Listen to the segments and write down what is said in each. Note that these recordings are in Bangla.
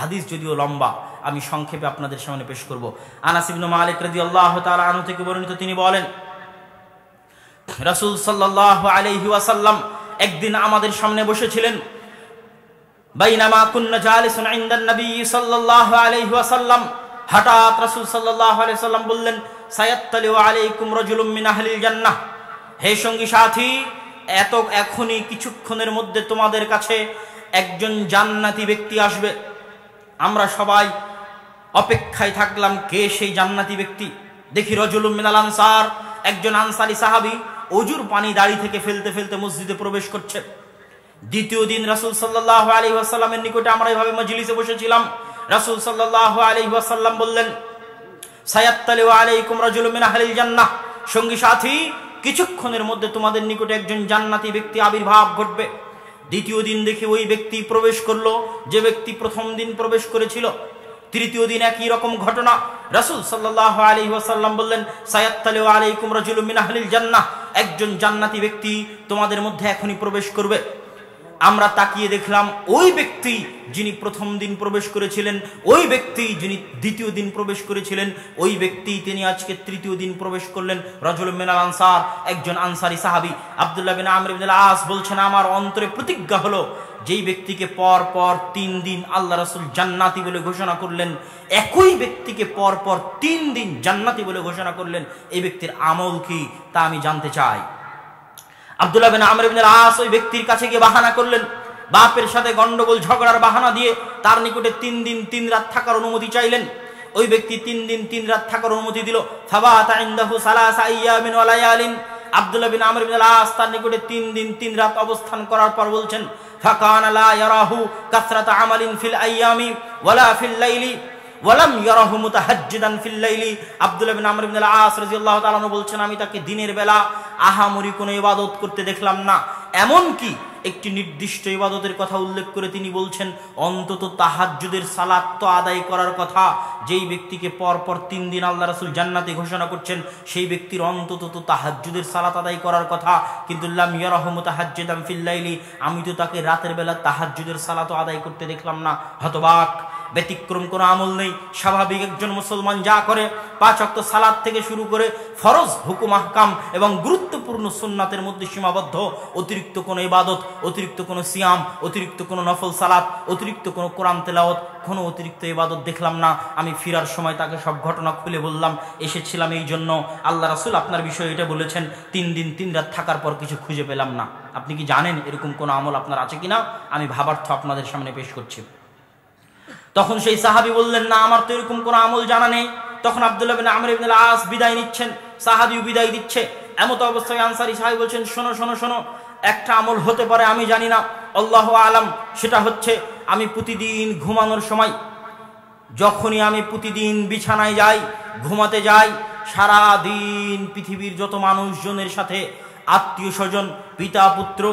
হাদিস যদিও লম্বা, আমি সংক্ষেপে আপনাদের সামনে পেশ করব। আনাস ইবনে মালিক রাদিয়াল্লাহু তাআলা আনহু থেকে বর্ণিত, তিনি বলেন, রাসূল সাল্লাল্লাহু আলাইহি ওয়াসাল্লাম একদিন আমাদের সামনে বসেছিলেন। বাইনামা কুন্না জালিসুন ইনদান নবী সাল্লাল্লাহু আলাইহি ওয়াসাল্লাম, হঠাৎ রাসূল সাল্লাল্লাহু আলাইহি ওয়াসাল্লাম বললেন, সায়াত্তালিউ আলাইকুম রাজুলুম মিন আহলিল জান্নাহ, হে সঙ্গী সাথী, এখনই কিছুক্ষণের মধ্যে তোমাদের কাছে একজন জান্নাতি ব্যক্তি আসবে। আমরা সবাই অপেক্ষায় থাকলাম, কে সেই জান্নাতি ব্যক্তি। দেখি রাজুলুম মিনাল আনসার, একজন আনসারী সাহাবী ওযুর পানি দাড়ি থেকে ফেলতে ফেলতে মসজিদে প্রবেশ করছে। দ্বিতীয় দিন রাসূল সাল্লাল্লাহু আলাইহি ওয়াসাল্লামের নিকটে আমরা এভাবে মজলিসে বসেছিলাম। রাসূল সাল্লাল্লাহু আলাইহি ওয়াসাল্লাম বললেন, সায়াত্তালিউ আলাইকুম রাজুলুম মিন আহলিল জান্নাহ, সঙ্গী সাথী, কিছুক্ষণের মধ্যে তোমাদের নিকটে একজন জান্নাতি ব্যক্তি আবির্ভাব ঘটবে। দ্বিতীয় দিন দেখি ওই ব্যক্তি প্রবেশ করলো, যে ব্যক্তি প্রথম দিন প্রবেশ করেছিল। তৃতীয় দিন একই রকম ঘটনা। রাসূল সাল্লাল্লাহু আলাইহি ওয়াসাল্লাম বললেন, সায়াত্তালিউ আলাইকুম রাজুলুম মিন আহলিল জান্নাহ, একজন জান্নাতি ব্যক্তি তোমাদের মধ্যে এখনই প্রবেশ করবে। আমরা তাকিয়ে দেখলাম ওই ব্যক্তি যিনি প্রথম দিন প্রবেশ করেছিলেন, ওই ব্যক্তি যিনি দ্বিতীয় দিন প্রবেশ করেছিলেন, ওই ব্যক্তি তিনি আজকে তৃতীয় দিন প্রবেশ করলেন। রাজুলুম মিনাল আনসার, একজন আনসারী সাহাবী। আব্দুল্লাহ বিন আমর ইবনে আল-আস বলছেন, আমার অন্তরে প্রতিজ্ঞা হলো, যেই ব্যক্তিকে পর পর 3 দিন আল্লাহ রাসূল জান্নাতি বলে ঘোষণা করলেন, একই ব্যক্তিকে পর পর 3 দিন জান্নাতি বলে ঘোষণা করলেন, এই ব্যক্তির আমল কি তা আমি জানতে চাই। আব্দুল্লাহ বিন আমর ইবনে আল-আস ওই ব্যক্তির কাছে গিয়ে বাহানা করলেন, বাপের সাথে গন্ডগোল ঝগড়ার বাহানা দিয়ে তার নিকটে 3 দিন 3 রাত থাকার অনুমতি চাইলেন। ওই ব্যক্তি 3 দিন 3 রাত থাকার অনুমতি দিল। ফাবাতা ইনদাহু সালাসা আইয়ামিন ওয়া লায়ালিন, আব্দুল্লাহ বিন আমর ইবনে আল-আস তার নিকটে 3 দিন 3 রাত অবস্থান করার পর বলছেন, ফাকানা লা ইয়ারাহু কাসরাতা আমালিন ফিল আইয়ামি ওয়ালা ফিল লাইলি ওয়ালাম ইয়ারাহু মুতাহাজ্জিদান ফিল লাইলি। আব্দুল্লাহ বিন আমর ইবনে আল-আস রাদিয়াল্লাহু তাআলা বলছেন, আমি তাকে দিনের বেলা আহামরি কোনো ইবাদত করতে দেখলাম না, এমনকি একটি নির্দিষ্ট ইবাদতের কথা উল্লেখ করে তিনি বলছেন, অন্তত তাহাজ্জুদের সালাত তো আদায় করার কথা। যেই ব্যক্তিকে পর পর 3 দিন আল্লাহ রাসূল জান্নাতি ঘোষণা করছেন, সেই ব্যক্তির অন্তত তো তাহাজ্জুদের সালাত আদায় করার কথা, কিন্তু লাম ইয়ারাহু মুতাহাজ্জিদান ফিল লাইলি, আমি তো তাকে রাতের বেলা তাহাজ্জুদের সালাতও আদায় করতে দেখলাম না। হতবাক, ব্যতিক্রম কোনো আমল নেই। স্বাভাবিক একজন মুসলমান যা করে, 5 ওয়াক্ত সালাত থেকে শুরু করে ফরজ হুকুম আহকাম এবং গুরুত্বপূর্ণ সুন্নাতের মধ্যে সীমাবদ্ধ। অতিরিক্ত কোনো ইবাদত, অতিরিক্ত কোনো সিয়াম, অতিরিক্ত কোনো নফল সালাত, অতিরিক্ত কোনো কোরআন তেলাওয়াত, কোনো অতিরিক্ত ইবাদত দেখলাম না। আমি ফিরার সময় তাকে সব ঘটনা খুলে বললাম, এসেছিলাম এই জন্য, আল্লাহ রাসূল আপনার বিষয়ে এটা বলেছেন, 3 দিন 3 রাত থাকার পর কিছু খুঁজে পেলাম না। আপনি কি জানেন এরকম কোনো আমল আপনার আছে কিনা? আমি ভাবার্থ আপনাদের সামনে পেশ করছি। তখন সেই সাহাবী বললেন, না, আমার তো এরকম কোনো আমল জানা নেই। তখন আব্দুল্লাহ বিন আমর ইবনে আল-আস বিদায় নিচ্ছেন, সাহাবীও বিদায় দিচ্ছে। এমত অবস্থায় আনসারী সাহাবী বলছেন, শোনো শোনো শোনো, একটা আমল হতে পারে, আমি জানি না, আল্লাহু আলাম। সেটা হচ্ছে, আমি প্রতিদিন ঘুমানোর সময়, যখনই আমি প্রতিদিন বিছানায় যাই, ঘুমাতে যাই, সারা দিন পৃথিবীর যত মানুষজনের সাথে, আত্মীয় স্বজন, পিতা পুত্র,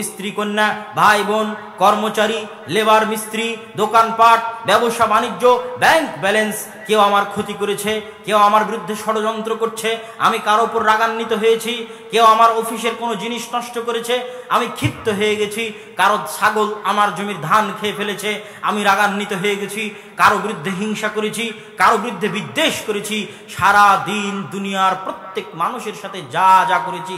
স্ত্রী কন্যা, ভাই বোন, কর্মচারী, লেবার মিস্ত্রি, দোকানপাট, ব্যবসা বাণিজ্য, ব্যাংক ব্যালেন্স, কেউ আমার ক্ষতি করেছে, কেউ আমার বিরুদ্ধে ষড়যন্ত্র করছে, আমি কারো উপর রাগান্বিত হয়েছি, কেউ আমার অফিসের কোনো জিনিস নষ্ট করেছে, আমি ক্ষিপ্ত হয়ে গেছি, কারো ছাগল আমার জমির ধান খেয়ে ফেলেছে, আমি রাগান্বিত হয়ে গেছি, কারো বিরুদ্ধে হিংসা করেছি, কারো বিরুদ্ধে বিদ্বেষ করেছি, সারা দিন দুনিয়ার প্রত্যেক মানুষের সাথে যা যা করেছি,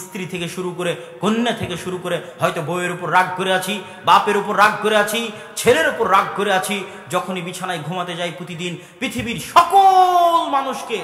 স্ত্রী থেকে শুরু করে, কন্যা থেকে শুরু করে, হয়তো বউয়ের উপর রাগ করে আছি, বাপের উপর রাগ করে আছি, ছেলের উপর রাগ করে আছি, যখনই বিছানায় ঘুমাতে যাই প্রতিদিন পৃথিবীর সকল মানুষকে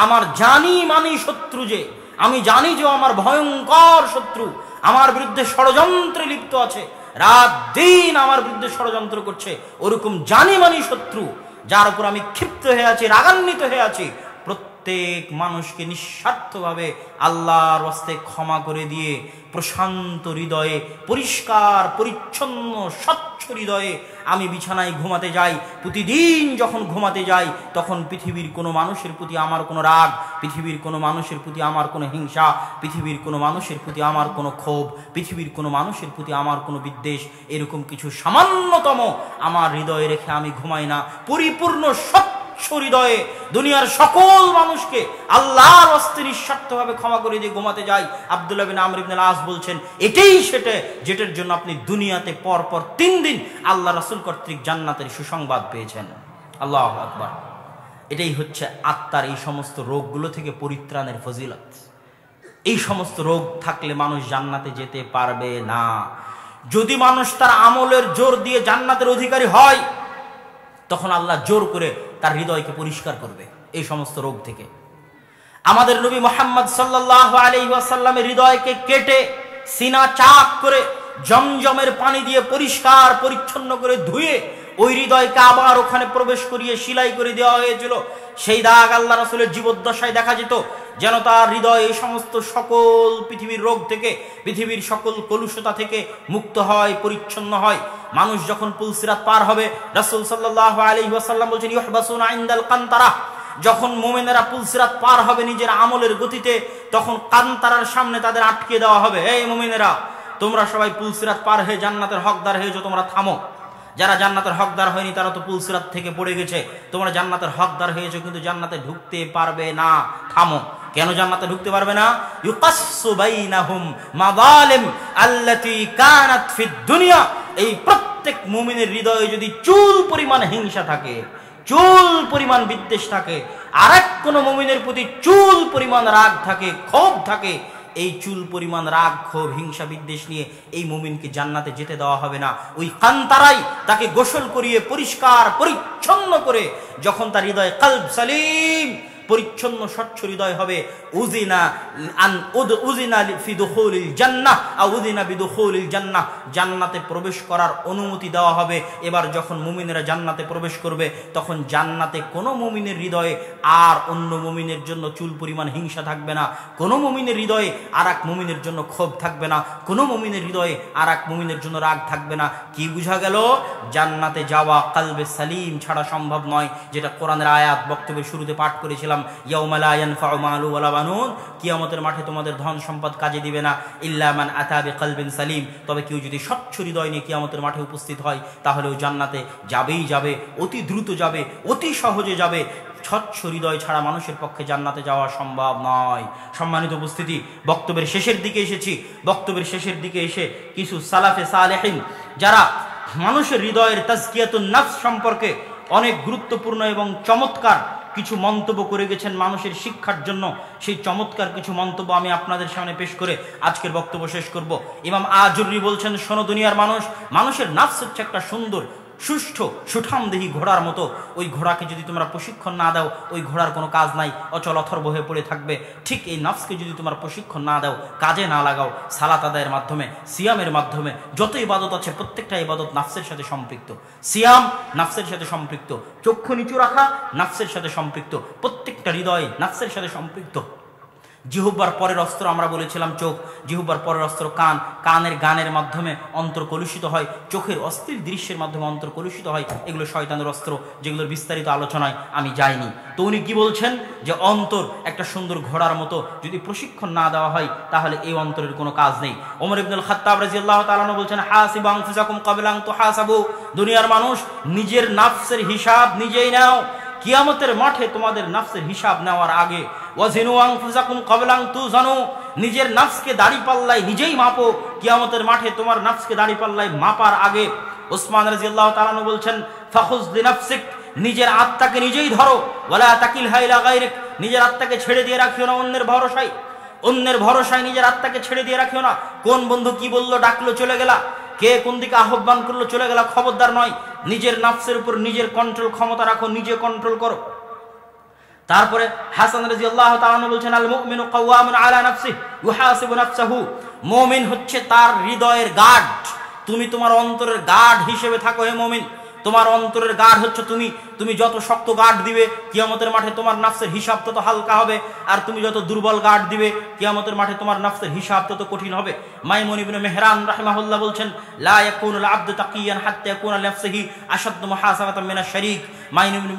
আমার জানি মানি শত্রু, যে আমি জানি যে আমার ভয়ঙ্কর শত্রু, আমার বিরুদ্ধে ষড়যন্ত্রে লিপ্ত আছে, রাত দিন আমার বিরুদ্ধে ষড়যন্ত্র করছে, ওরকম জানি মানি শত্রু যার উপর আমি ক্ষিপ্ত হয়ে আছি, রাগান্বিত হয়ে আছি, প্রত্যেক মানুষকে নিঃস্বার্থভাবে আল্লাহর ওয়াস্তে ক্ষমা করে দিয়ে প্রশান্ত হৃদয়ে, পরিষ্কার পরিচ্ছন্ন স্বচ্ছ হৃদয়ে আমি বিছানায় ঘুমাতে যাই। প্রতিদিন যখন ঘুমাতে যাই, তখন পৃথিবীর কোনো মানুষের প্রতি আমার কোনো রাগ, পৃথিবীর কোনো মানুষের প্রতি আমার কোনো হিংসা, পৃথিবীর কোনো মানুষের প্রতি আমার কোনো ক্ষোভ, পৃথিবীর কোনো মানুষের প্রতি আমার কোনো বিদ্বেষ, এরকম কিছু সামান্যতম আমার হৃদয়ে রেখে আমি ঘুমাই না। পরিপূর্ণ স্বচ্ছ স্বচ্ছ হৃদয়ে দুনিয়ার সকল মানুষকে আল্লাহর হস্তে নিঃস্বার্থভাবে ক্ষমা করে দিয়ে ঘুমাতে যায়। আব্দুল্লাহ বিন আমর ইবনে আল-আস বলছেন, এটাই সেটা যেটার জন্য আপনি দুনিয়াতে পরপর 3 দিন আল্লাহ রাসূল কর্তৃক জান্নাতের সুসংবাদ পেয়েছেন। আল্লাহু আকবার। এটাই হচ্ছে আত্মার এই সমস্ত রোগগুলো থেকে পরিত্রাণের ফজিলত। এই সমস্ত রোগ থাকলে মানুষ জান্নাতে যেতে পারবে না। যদি মানুষ তার আমলের জোর দিয়ে জান্নাতের অধিকারী হয়, তখন আল্লাহ জোর করে তার হৃদয়কে পরিষ্কার করবে এই সমস্ত রোগ থেকে। আমাদের নবী মুহাম্মদ সাল্লাল্লাহু আলাইহি ওয়াসাল্লামের হৃদয়কে কেটে সিনা চাক করে জমজমের পানি দিয়ে পরিষ্কার পরিচ্ছন্ন করে ধুয়ে ওই হৃদয়কে আবার ওখানে প্রবেশ করিয়ে সেলাই করে দেওয়া হয়েছিল। সেই দাগ আল্লাহ রাসূলের জীবদ্দশায় দেখা যেত, যেন তার হৃদয় এই সমস্ত সকল পৃথিবীর রোগ থেকে, পৃথিবীর সকল কলুষতা থেকে মুক্ত হয়, পরিচ্ছন্ন হয়। মানুষ যখন পুলসিরাত পার হবে, রাসূল সাল্লাল্লাহু আলাইহি ওয়াসাল্লাম বলেছেন, ইউহবাসুনা ইনদাল কান্তারা, যখন মুমিনেরা পুলসিরাত পার হবে নিজের আমলের গতিতে, তখন কান্তারার সামনে তাদের আটকে দেওয়া হবে। এই মুমিনেরা, তোমরা সবাই পুলসিরাত পার হয়ে জান্নাতের হকদার হয়েছো, তোমরা থামো। যারা জান্নাতের হকদার হয়নি তারা তো পুলসিরাত থেকে পড়ে গেছে, তোমরা জান্নাতের হকদার হয়েছো কিন্তু জান্নাতে ঢুকতে পারবে না, থামো। কেন জান্নাতে ঢুকতে পারবে না? ইউকাসসু বাইনাহুম মাযালিম আল্লাতী কানাত ফিদ দুনিয়া। এই প্রত্যেক মুমিনের হৃদয়ে যদি চুল পরিমাণ হিংসা থাকে, চুল পরিমাণ বিদ্বেষ থাকে, আরেক কোন মুমিনের প্রতি চুল পরিমাণ রাগ থাকে, ক্ষোভ থাকে, এই চুল পরিমাণ রাগ, ক্ষোভ, হিংসা, বিদ্বেষ নিয়ে এই মুমিনকে জান্নাতে যেতে দেওয়া হবে না। ওই কান্তারাই তাকে গোসল করিয়ে পরিষ্কার পরিচ্ছন্ন করে যখন তার হৃদয় কলব সালিম, পরিচ্ছন্ন স্বচ্ছ হৃদয় হবে, জান্নাতে প্রবেশ করার অনুমতি দেওয়া হবে। এবার যখন মুমিনেরা জান্নাতে প্রবেশ করবে, তখন জান্নাতে কোনো মুমিনের হৃদয়ে আর অন্য মুমিনের জন্য চুল পরিমাণ হিংসা থাকবে না, কোনো মুমিনের হৃদয়ে আর এক মুমিনের জন্য ক্ষোভ থাকবে না, কোনো মুমিনের হৃদয়ে আর এক মুমিনের জন্য রাগ থাকবে না। কি বুঝা গেল? জান্নাতে যাওয়া কলবে সালিম ছাড়া সম্ভব নয়, যেটা কোরআনের আয়াত বক্তব্যের শুরুতে পাঠ করেছিলাম, ইয়াউমা লা ইয়ানফাউ মালু ওয়ালা বানুন, কিয়ামতের মাঠে তোমাদের ধন সম্পদ কাজে দিবে না, ইল্লা মান আতা বিকলবিন সালিম, তবে কেউ যদি স্বচ্ছ হৃদয় নিয়ে কিয়ামতের মাঠে উপস্থিত হয় তাহলেও জান্নাতে যাবেই যাবে, অতি দ্রুত যাবে, অতি সহজে যাবে। স্বচ্ছ হৃদয় ছাড়া মানুষের পক্ষে জান্নাতে যাওয়া সম্ভব নয়। সম্মানিত উপস্থিতি, বক্তব্যের শেষের দিকে এসেছি। বক্তব্যের শেষের দিকে এসে কিছু সালাফে সালেহিন যারা মানুষের হৃদয়ের তাজকিয়াতুন নফস সম্পর্কে অনেক গুরুত্বপূর্ণ এবং চমৎকার কিছু মন্তব্য করে গেছেন মানুষের শিক্ষার জন্য, সেই চমৎকার কিছু মন্তব্য আমি আপনাদের সামনে পেশ করে আজকের বক্তব্য শেষ করব। ইমাম আজুরি বলছেন, শোনো দুনিয়ার মানুষ, মানুষের নফস হচ্ছে একটা সুন্দর সুষ্ঠ সুঠামদেহী ঘোড়ার মতো। ওই ঘোড়াকে যদি তোমরা প্রশিক্ষণ না দাও, ওই ঘোড়ার কোনো কাজ নাই, অচল অথর্ব হয়ে পড়ে থাকবে। ঠিক এই নফসকে যদি তোমরা প্রশিক্ষণ না দাও, কাজে না লাগাও, সালাত আদায়ের মাধ্যমে, সিয়ামের মাধ্যমে, যত ইবাদত আছে প্রত্যেকটা ইবাদত নফসের সাথে সম্পৃক্ত। সিয়াম নফসের সাথে সম্পৃক্ত, চক্ষু নিচু রাখা নফসের সাথে সম্পৃক্ত, প্রত্যেকটা হৃদয় নফসের সাথে সম্পৃক্ত। জিহুব্বার পরের অস্ত্র আমরা বলেছিলাম চোখ, জিহুব্বার পরের অস্ত্র কান, কানের গানের মাধ্যমে অন্তর কলুষিত হয়, চোখের অস্থির দৃশ্যের মাধ্যমে অন্তর কলুষিত হয়। এগুলো শয়তানের অস্ত্র, যেগুলোর বিস্তারিত আলোচনায় আমি যাইনি। তো উনি কি বলছেন যে অন্তর একটা সুন্দর ঘোড়ার মতো, যদি প্রশিক্ষণ না দেওয়া হয় তাহলে এই অন্তরের কোনো কাজ নেই। ওমর ইবনুল খাত্তাব রাদিয়াল্লাহু তাআলা আনহু বলছেন, হাসিবু আনফুসাকুম ক্বাবলা আন তুহাসাবু, দুনিয়ার মানুষ নিজের নফসের হিসাব নিজেই নাও, কিয়ামতের মাঠে তোমাদের নফসের হিসাব নেওয়ার আগে। ওয়াজিনু আনফুসাকুম ক্বাবলা আন তুজানু, নিজের নফসকে দাড়িপাল্লায় নিজেই মাপো, কিয়ামতের মাঠে তোমার নফসকে দাড়িপাল্লায় মাপার আগে। উসমান রাদিয়াল্লাহু তাআলা আনহু বলছেন, ফাখুজ লিনাফসিক, নিজের আত্মাকে নিজেই ধরো, ওয়ালা তাকিলহা ইলা গায়রিক, নিজের আত্মাকে ছেড়ে দিয়ে রাখিও না অন্যের ভরসায়, অন্যের ভরসায় নিজের আত্মাকে ছেড়ে দিয়ে রাখিও না। কোন বন্ধু কি বললো, ডাকলো, চলে গেলা, কে কোন দিকে আহ্বান করলো, চলে গেলা, খবরদার নয়। নিজের নফসের উপর নিজের কন্ট্রোল ক্ষমতা রাখো, নিজে কন্ট্রোল করো। তারপরে হাসান রাদিয়াল্লাহু তাআলা আনহু বলছেন, আল মুমিনু কাওয়ামুন আলা নাফসিহি ইউহাসিবু নাফসাহু, মুমিন হচ্ছে তার হৃদয়ের গার্ড। তুমি তোমার অন্তরের গার্ড হিসেবে থাকো হে মুমিন। তোমার অন্তরের গার্ড হচ্ছে তুমি। তুমি যত শক্ত গার্ড দিবে, কিয়ামতের মাঠে তোমার নফসের হিসাব তত হালকা হবে, আর তুমি যত দুর্বল গার্ড দিবে, কিয়ামতের মাঠে তোমার নফসের হিসাব তত কঠিন হবে। মাইমুন ইবনে মেহরান রাহিমাহুল্লাহ বলছেন, লা ইয়াকুনুল আবদু তাকিয়ান হাত্তা ইয়াকুনা লিনাফসিহি আশাদ্দু মুহাসাবাতান মিনাশ শারীক।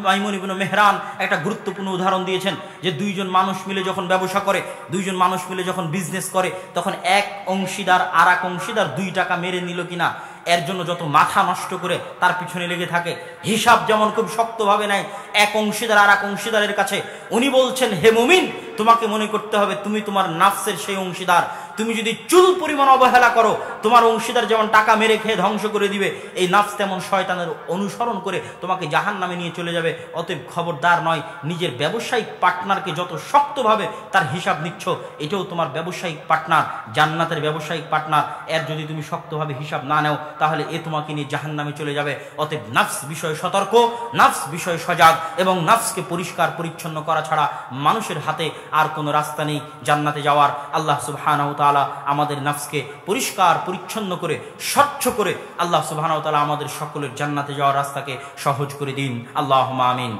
মাইমুন ইবনে মেহরান একটা গুরুত্বপূর্ণ উদাহরণ দিয়েছেন যে দুইজন মানুষ মিলে যখন ব্যবসা করে, দুইজন মানুষ মিলে যখন বিজনেস করে, তখন এক অংশীদার আর এক অংশীদার 2 টাকা মেরে নিল কিনা, এর জন্য যত মাথা নষ্ট করে তার পিছনে লেগে থাকে, হিসাব যেমন খুব শক্তভাবে নেয় এক অংশীদার আর এক অংশীদারের কাছে। উনি বলছেন, হে মুমিন, তোমাকে মনে করতে হবে তুমি তোমার নাফসের সেই অংশীদার। তুমি যদি চুল পরিমাণ অবহেলা করো, তোমার অংশীদার যেমন টাকা মেরে খেয়ে ধ্বংস করে দিবে, এই নাফস তেমন শয়তানের অনুসরণ করে তোমাকে জাহান্নামে নিয়ে চলে যাবে। অতএব খবরদার নয়, নিজের ব্যবসায়িক পার্টনারকে যত শক্তভাবে তার হিসাব নিচ্ছ, এটাও তোমার ব্যবসায়িক পার্টনার, জান্নাতের ব্যবসায়িক পার্টনার। এর যদি তুমি শক্তভাবে হিসাব না নাও, তাহলে এ তোমাকে নিয়ে জাহান্নামে চলে যাবে। অতএব নাফস বিষয়ে সতর্ক, নাফস বিষয়ে সজাগ, এবং নাফসকে পরিষ্কার পরিচ্ছন্ন করা ছাড়া মানুষের হাতে আর কোনো রাস্তা নেই জান্নাতে যাওয়ার। আল্লাহ সুবহানাহু ওয়া তাআলা আমাদের নাফসকে পরিষ্কার পরিচ্ছন্ন করে, স্বচ্ছ করে আল্লাহ সুবহানাহু ওয়া তাআলা আমাদের সকলের জান্নাতে যাওয়ার রাস্তাকে সহজ করে দিন। আল্লাহুম্মা আমিন।